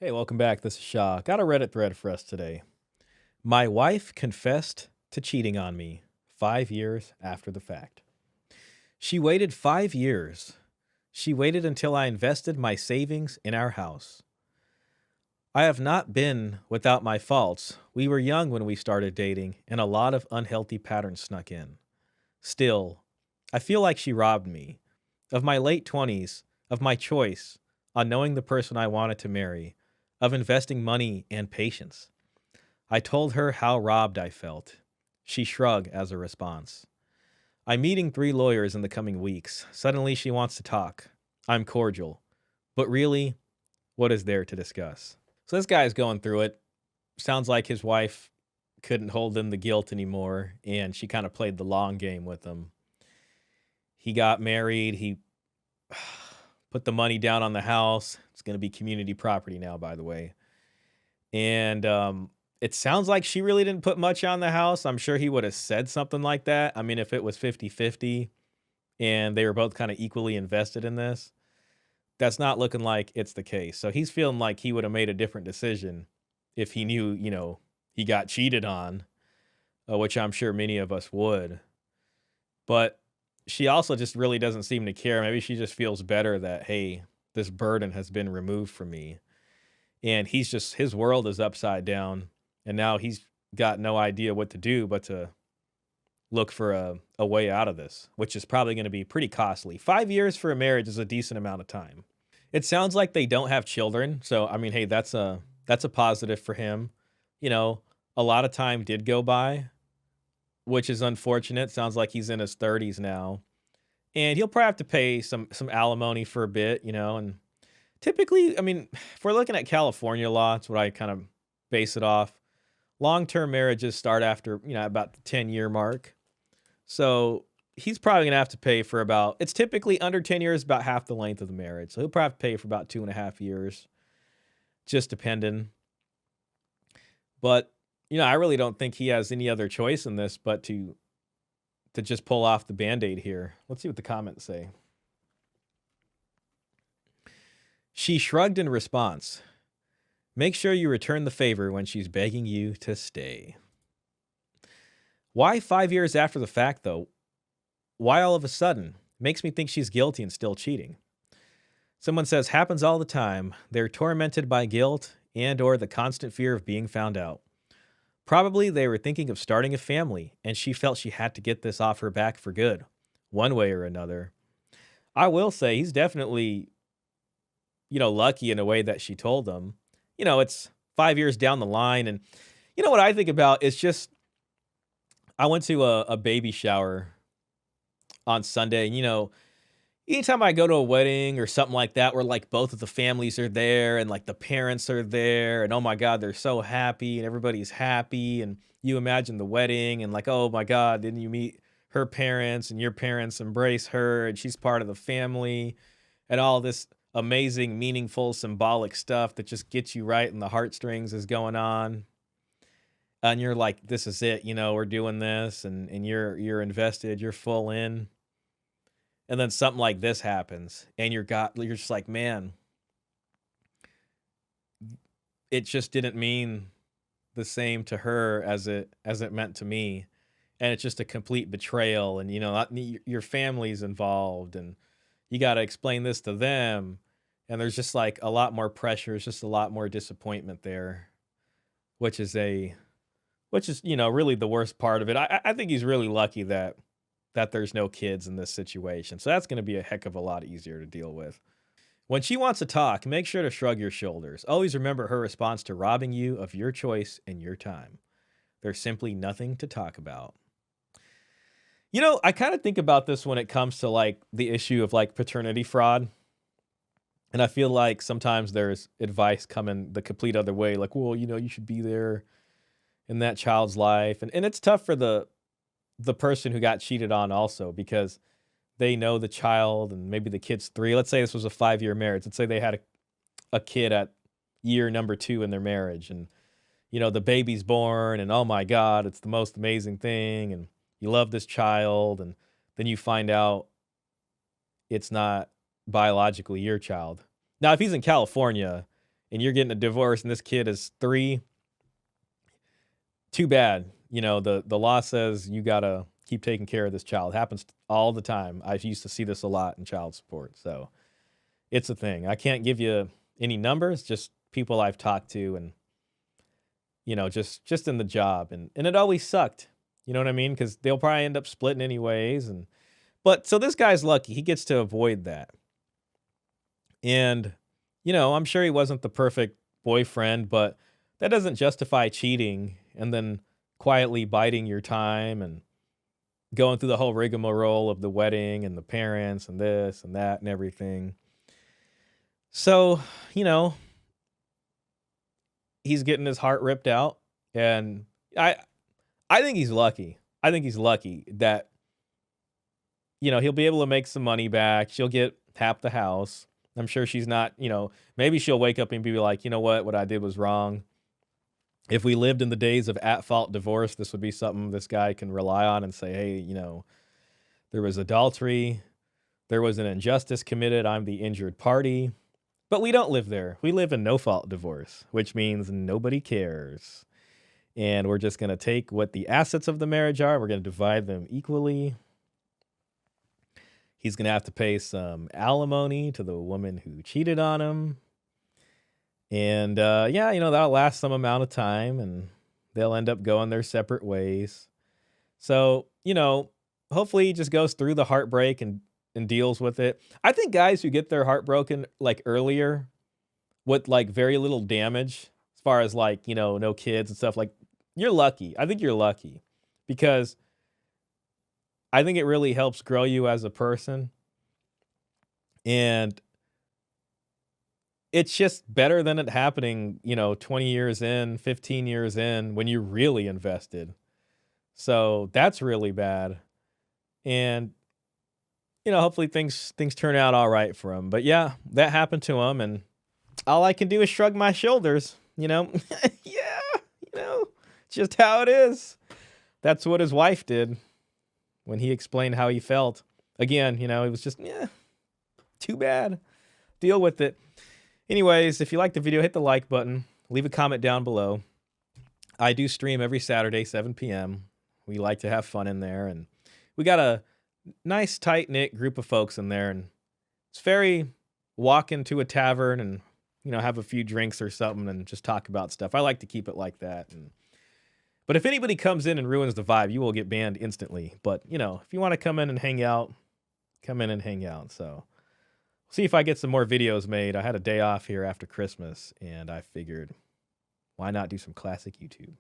Hey, welcome back. This is Shah. Got a Reddit thread for us today. My wife confessed to cheating on me 5 years after the fact. She waited 5 years. She waited until I invested my savings in our house. I have not been without my faults. We were young when we started dating, and a lot of unhealthy patterns snuck in. Still, I feel like she robbed me of my late 20s, of my choice on knowing the person I wanted to marry, of investing money and patience. I told her how robbed I felt. She shrugged as a response. I'm meeting 3 lawyers in the coming weeks. Suddenly she wants to talk. I'm cordial. But really, what is there to discuss? So this guy's going through it. Sounds like his wife couldn't hold in the guilt anymore, and she kind of played the long game with him. He got married. He put the money down on the house. It's going to be community property now, by the way. And it sounds like she really didn't put much on the house. I'm sure he would have said something like that. I mean, if it was 50-50 and they were both kind of equally invested in this, that's not looking like it's the case. So he's feeling like he would have made a different decision if he knew, he got cheated on, which I'm sure many of us would. But she also just really doesn't seem to care. Maybe she just feels better that, hey, this burden has been removed from me. And his world is upside down. And now he's got no idea what to do but to look for a way out of this, which is probably going to be pretty costly. 5 years for a marriage is a decent amount of time. It sounds like they don't have children. So, I mean, hey, that's a positive for him. A lot of time did go by, which is unfortunate. Sounds like he's in his 30s now. And he'll probably have to pay some alimony for a bit, and typically, I mean, if we're looking at California law, it's what I kind of base it off. Long-term marriages start after, about the 10-year mark. So he's probably going to have to pay for it's typically under 10 years, about half the length of the marriage. So he'll probably have to pay for about 2.5 years, just depending. But, I really don't think he has any other choice in this but to just pull off the Band-Aid here. Let's see what the comments say. She shrugged in response. Make sure you return the favor when she's begging you to stay. Why 5 years after the fact, though? Why all of a sudden? Makes me think she's guilty and still cheating. Someone says, happens all the time. They're tormented by guilt and or the constant fear of being found out. Probably they were thinking of starting a family, and she felt she had to get this off her back for good, one way or another. I will say he's definitely, lucky in a way that she told him. It's 5 years down the line. And what I think about is just, I went to a baby shower on Sunday. And, anytime I go to a wedding or something like that, where like both of the families are there and like the parents are there and oh my God, they're so happy and everybody's happy. And you imagine the wedding and like, oh my God, didn't you meet her parents and your parents embrace her and she's part of the family and all this amazing, meaningful, symbolic stuff that just gets you right and the heartstrings is going on. And you're like, this is it, we're doing this and you're invested, you're full in. And then something like this happens and you're just like, man, it just didn't mean the same to her as it meant to me. And it's just a complete betrayal. And, your family's involved and you got to explain this to them. And there's just like a lot more pressure. It's just a lot more disappointment there, which is, really the worst part of it. I think he's really lucky that there's no kids in this situation. So that's going to be a heck of a lot easier to deal with. When she wants to talk, make sure to shrug your shoulders. Always remember her response to robbing you of your choice and your time. There's simply nothing to talk about. I kind of think about this when it comes to like the issue of like paternity fraud. And I feel like sometimes there's advice coming the complete other way. Like, well, you should be there in that child's life. And it's tough for the person who got cheated on also because they know the child and maybe the kid's 3. Let's say this was a 5-year marriage. Let's say they had a kid at year number 2 in their marriage. And, the baby's born and oh my God, it's the most amazing thing. And you love this child. And then you find out it's not biologically your child. Now, if he's in California and you're getting a divorce and this kid is 3, too bad. The law says you gotta keep taking care of this child. It happens all the time. I used to see this a lot in child support. So it's a thing. I can't give you any numbers, just people I've talked to and just in the job. And it always sucked. You know what I mean? Because they'll probably end up splitting anyways. But so this guy's lucky. He gets to avoid that. And, I'm sure he wasn't the perfect boyfriend, but that doesn't justify cheating and then quietly biding your time and going through the whole rigmarole of the wedding and the parents and this and that and everything. So, he's getting his heart ripped out. And I think he's lucky. I think he's lucky that, he'll be able to make some money back. She'll get half the house. I'm sure she's not, maybe she'll wake up and be like, you know what I did was wrong. If we lived in the days of at-fault divorce, this would be something this guy can rely on and say, hey, there was adultery, there was an injustice committed, I'm the injured party. But we don't live there. We live in no-fault divorce, which means nobody cares. And we're just going to take what the assets of the marriage are, we're going to divide them equally. He's going to have to pay some alimony to the woman who cheated on him. And, that'll last some amount of time, and they'll end up going their separate ways. So, hopefully he just goes through the heartbreak and deals with it. I think guys who get their heart broken, like, earlier with, like, very little damage, as far as, like, no kids and stuff, like, you're lucky. I think you're lucky because I think it really helps grow you as a person. And it's just better than it happening, 20 years in, 15 years in, when you're really invested. So that's really bad. And, hopefully things turn out all right for him. But yeah, that happened to him. And all I can do is shrug my shoulders, yeah, just how it is. That's what his wife did when he explained how he felt. Again, it was just, too bad. Deal with it. Anyways, if you like the video, hit the like button. Leave a comment down below. I do stream every Saturday, 7 p.m. We like to have fun in there. And we got a nice, tight-knit group of folks in there. And it's very walk into a tavern and, have a few drinks or something and just talk about stuff. I like to keep it like that. But if anybody comes in and ruins the vibe, you will get banned instantly. But, if you want to come in and hang out, come in and hang out. So see if I get some more videos made. I had a day off here after Christmas, and I figured, why not do some classic YouTube?